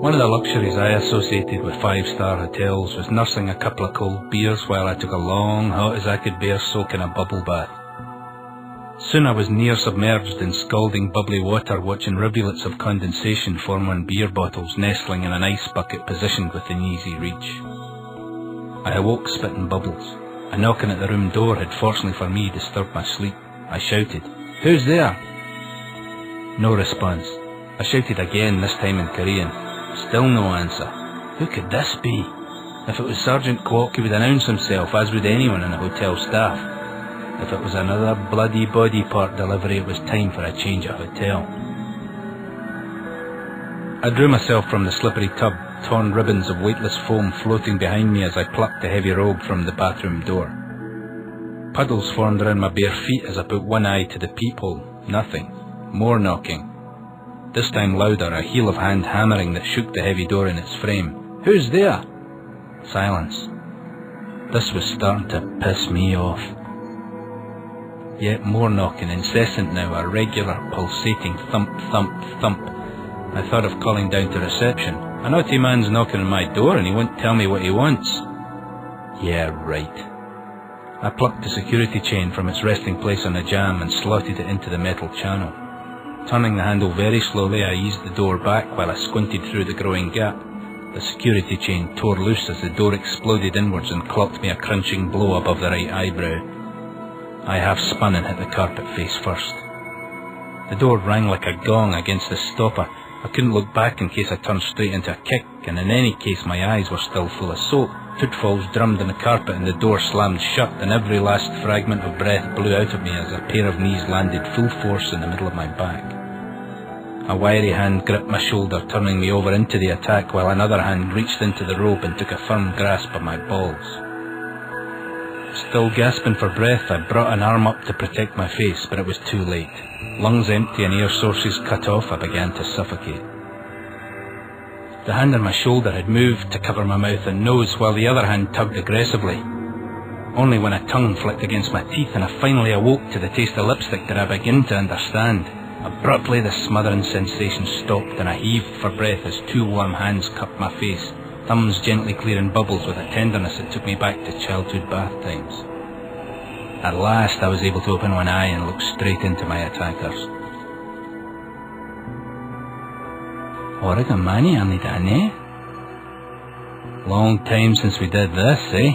One of the luxuries I associated with five-star hotels was nursing a couple of cold beers while I took a long, hot as I could bear soak in a bubble bath. Soon I was near submerged in scalding bubbly water, watching rivulets of condensation form on beer bottles nestling in an ice bucket positioned within easy reach. I awoke spitting bubbles. A knocking at the room door had fortunately for me disturbed my sleep. I shouted, "Who's there?" No response. I shouted again, this time in Korean. Still no answer. Who could this be? If it was Sergeant Kwok, he would announce himself, as would anyone in the hotel staff. If it was another bloody body part delivery, it was time for a change of hotel. I drew myself from the slippery tub, torn ribbons of weightless foam floating behind me as I plucked the heavy robe from the bathroom door. Puddles formed around my bare feet as I put one eye to the peephole. Nothing. More knocking. This time louder, a heel of hand hammering that shook the heavy door in its frame. "Who's there?" Silence. This was starting to piss me off. Yet more knocking, incessant now, a regular, pulsating thump, thump, thump. I thought of calling down to reception. "A naughty man's knocking on my door and he won't tell me what he wants." Yeah, right. I plucked the security chain from its resting place on the jamb and slotted it into the metal channel. Turning the handle very slowly, I eased the door back while I squinted through the growing gap. The security chain tore loose as the door exploded inwards and clocked me a crunching blow above the right eyebrow. I half spun and hit the carpet face first. The door rang like a gong against the stopper. I couldn't look back in case I turned straight into a kick, and in any case my eyes were still full of soap. Footfalls drummed on the carpet and the door slammed shut, and every last fragment of breath blew out of me as a pair of knees landed full force in the middle of my back. A wiry hand gripped my shoulder, turning me over into the attack, while another hand reached into the robe and took a firm grasp of my balls. Still gasping for breath, I brought an arm up to protect my face, but it was too late. Lungs empty and air sources cut off, I began to suffocate. The hand on my shoulder had moved to cover my mouth and nose, while the other hand tugged aggressively. Only when a tongue flicked against my teeth and I finally awoke to the taste of lipstick did I begin to understand. Abruptly the smothering sensation stopped and I heaved for breath as two warm hands cupped my face, thumbs gently clearing bubbles with a tenderness that took me back to childhood bath times. At last I was able to open one eye and look straight into my attackers. Oregamani, eh? Long time since we did this, eh?